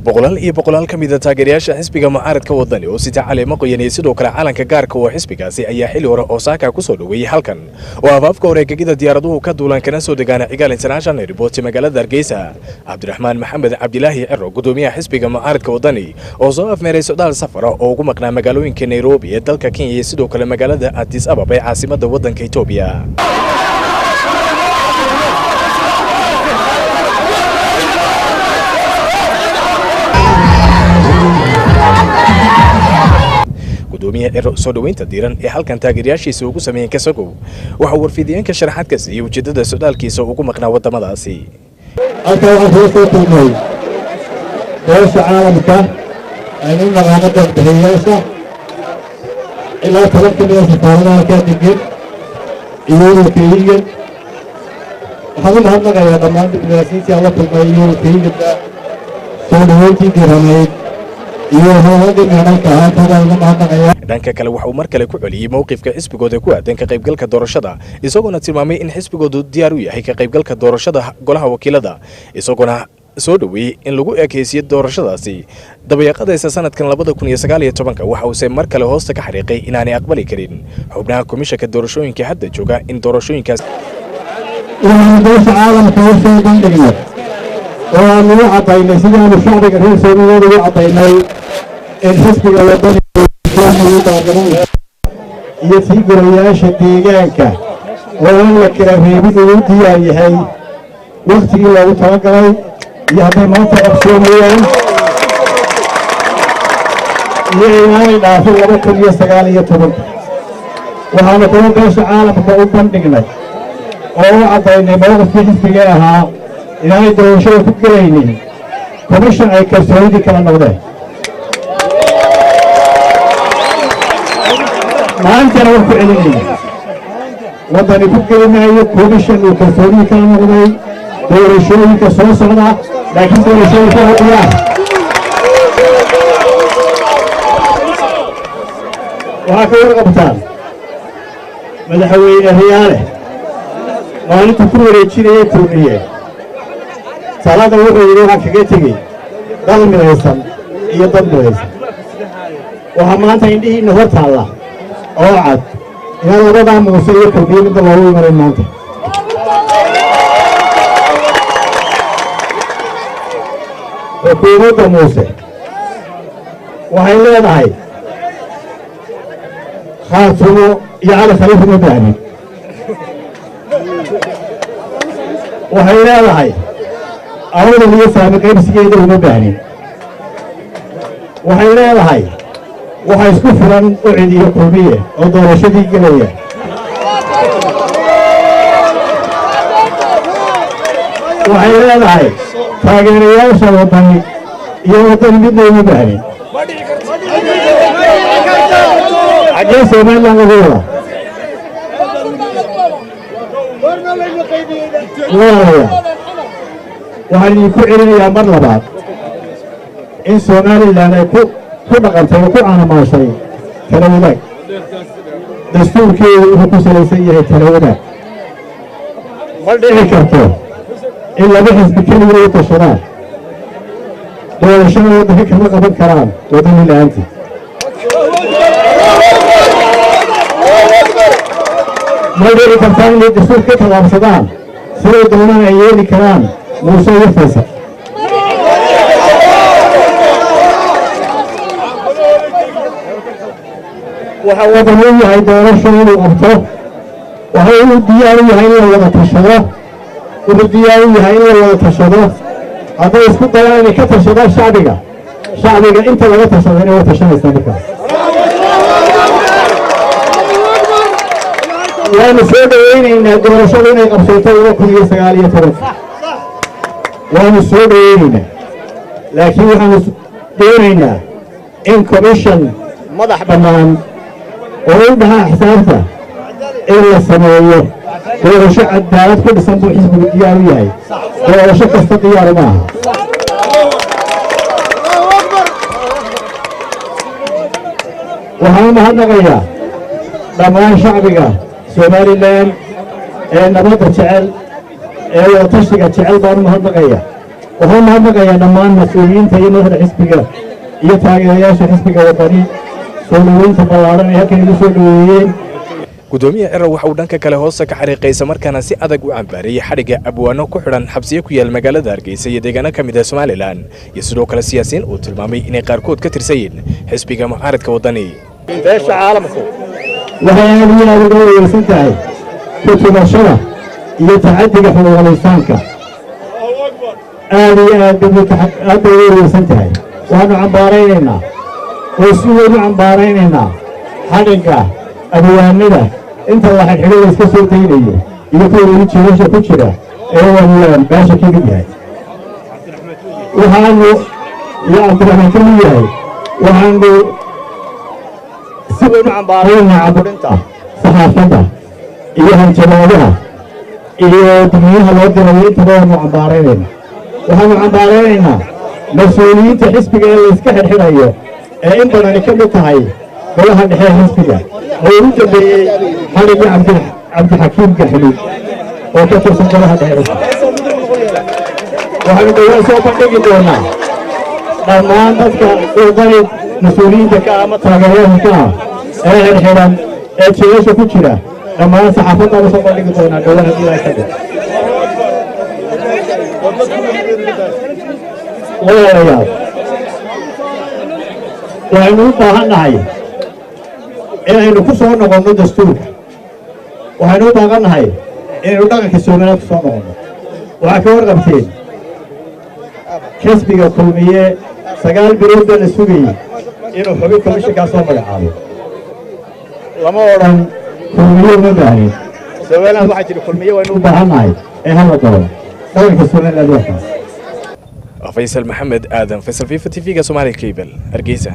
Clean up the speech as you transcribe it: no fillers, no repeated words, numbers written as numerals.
boqolaal iyo boqolaal ka mid ah taageerayaasha xisbiga mucaaradka wadani oo sita caleemo qoyan iyo sidoo kale calanka gaarka oo xisbigaasi ayaa xilli hore Osaka ku soo dhaweeyay halkan oo abaabka wareegida diyaaraduhu ka duulaan kana soo degaana Cigaal International Airport magaalada Hargeysa. Cabdiraxmaan Maxamed Cabdilaahi Ciro gudoomiyaha xisbiga mucaaradka wadani oo soo afmeeray socdaal safar oo ugu maqnaa magaalooyinka Nairobi ee dalka Kenya iyo sidoo kale magaalada Addis Ababa ee caasimadda waddanka Itoobiya. gudoomiyaha Ciro soo dhaweynta diiran ee halkan taageerayaashiisa ugu sameeyay Kasago waxa uu warfidiyeenka sharaxaad ka siiyay ujeedada socdaalkiisa ugu maqnaa wadamadaasi. halka waxaan soo kulmay beesha caalamka aynu naqaanada bixiyaasha ilaa 10 milyan safaaradaha ka digin iyo Kenya waxaan u mahadnaqayaa dhammaan diblomaasiyiinta la kulmay iyo Kenya soo dhaweyntii diiraneed dhanka kale waxa uu mar kale ku celiyay mowqifka xisbigooda ku aadan ka qaybgalka doorashada isagoo tilmaamay in xisbigoodu diyaar u yahay ka qaybgalka doorashada golaha wakiilada isagoo soo dhaweeyay in lagu eekaysiyo doorashadaasi dabayaaqadaysa sanadkan 2019 waxa uu mar kale hoosta ka xariiqay inaanay aqbali karin xubnaha komishanka doorashooyinka hadda jooga in doorashooyinkaas وأنا عطينا سيدنا الشعب كثير سنوات وعطينا الحزب الوطني يسيق رياش الديجانك وأنا كرافي بدوتي هاي وقتي لو توقعي يهدي ما تقصوني يعنى دافع وقت يستقالية تبقى وأنا كنت بس عالم كأوبن دقنا وعطينا موقف في حزبها إنها يدرسوا فكريني كمشان أي كسرودي كمان نقدر ما أنت لو فعلني وضعني فكريني أي كمشان وكسرودي كمان نقدر درسوا كسر صنع لكن درسوا كهوية وهكذا قبطان مدحوين الرياله ما أنت تقول رجيني تقوليه salaada wuxuu yiri waxa kaga tagay dal midaysan iyo dad midaysan waxa maanta indhihiina hor taala oo cad ina labada muuse iyo kulmiyada loogu maray maanta xukuumadda muuse waxay leedahay khaatumo iyo cali khaliif ma baahin waxay leedahay أولا هي سابقين سيدة ومباني وحي لها وحي سكفرا أعيدي قومية ودورة شديد قلية وحي لها فاقين ياشا وطني يوطن بدنا ومباني عجيب سيمان لها غيرها waxaan ku celinayaa mar labaad in Soomaaliland ay ku dhaqantay oo ku caanamaashay kala wadaag dastuurkeedu wuxuu ku salaysan yahay kala wadaag ma dhici karto in laba xisbi keliya ay tashadaan doorashada waddanka kama qaban karaan wadani la'aantii ma dhici kartaa inay dastuur ka tallaabsadaan siday doonaan ay yeeli karaan موسى يفسر وحوضني هاي دورشون وقبطه وهي الدياري هاي ولا تشده والدياري هاي ولا تشده هذا يسكت يعني كتشده شعبك انت ولا تشده ولا تشده سنك وانا سيد وين ان دورشون قبطته وكل يسقاليه ترف وأنا سوريين لكن وحنا دورينا إن كوميشن مضح بمان وعندها حسابته إلا السماوية ورشاء الدارات كل سنة حزب الديارية ورشاء تستطيع معها وهذا هذا غير ضمان شعبك سومالي لين نبض شعل ee wadatashiga jecel baan u mahadnaqaya waxaan mahadnaqayaa dhammaan mas-uuliyiinta iyo madaxda xisbiga iyo taageerayaasha xisbiga wadani soo dhaweynta ballaaran ee halkan igu soo dhaweeyeen gudoomiye Ciro waxa uu dhanka kale hoos ka xariiqaysa markaana si adag u cambaariyay xadhiga abwaano ku xidhan xabsiyo ku yaal magaalada Hargeysa iyo deegaano ka mid ah Soomaaliland iyo sidoo kale siyaasiyiin uu tilmaamay inay qaarkood ka tirsan xisbiga mucaaradka wadani beesha caalamku waxay aad uga weerarsan tahay kutubashada iyo tacaddiga xuquuqul insaanka aad bay uga weerarsan tahay waanu cambaaraynaynaa oo si weyn u cambaaraynaynaa xadhigga abwaanada inta la xidhiidho la iska soo daynayo iyo kuwa weli jiilasha ku jira ee wallaan beesha ka mid yahay waxaanu iyo cabdiraxmaan ka mid yahay waxaanu si weyn u cambaaraynaa caburinta saxaafadda iyo hanjabaadaha iyo digniyaha loo dirayo intaba waanu cambaaraynayna waxaanu cambaaraynaynaa mas-uuliyiinta xisbiga ee la iska xidhxidhayo ee in badani ka mid tahay golaha dhexe xisbiga oo ugu dambeeyey xadhigii cabdixakiim gaxli oo ka tirsan golaha dhexe waxaanu dhowaan soo bandhigi doonaa dhammaan dadka wadani mas-uuliyiinta ka ama taageerayaasha ka ah ee xidhxidhan ee jiilasha ku jira dhammaan saxaafaddaanu soo bandhigi doonaa dhowaan haddii ay ka dhig walaalayaal waxaynu u baahannahay inaynu ku soo noqonno dastuurka waxaynu u baahannahay inaynu dhaqanka Soomaaliya ku soo noqonno waxaa ka warqabteen xisbiga kulmiye 9 bilood baa la sugayey inuu xubin komishankaa soo magacaabo lama odhan kulmiye uma baahnin Soomaaliland waxay tiri kulmiye waynu u baahannahay ee hala doono dhaqanka Soomaaliland waa kaas Faysal Maxamed Aadan Faysal TV-ga Soomaali Cable Hargeysa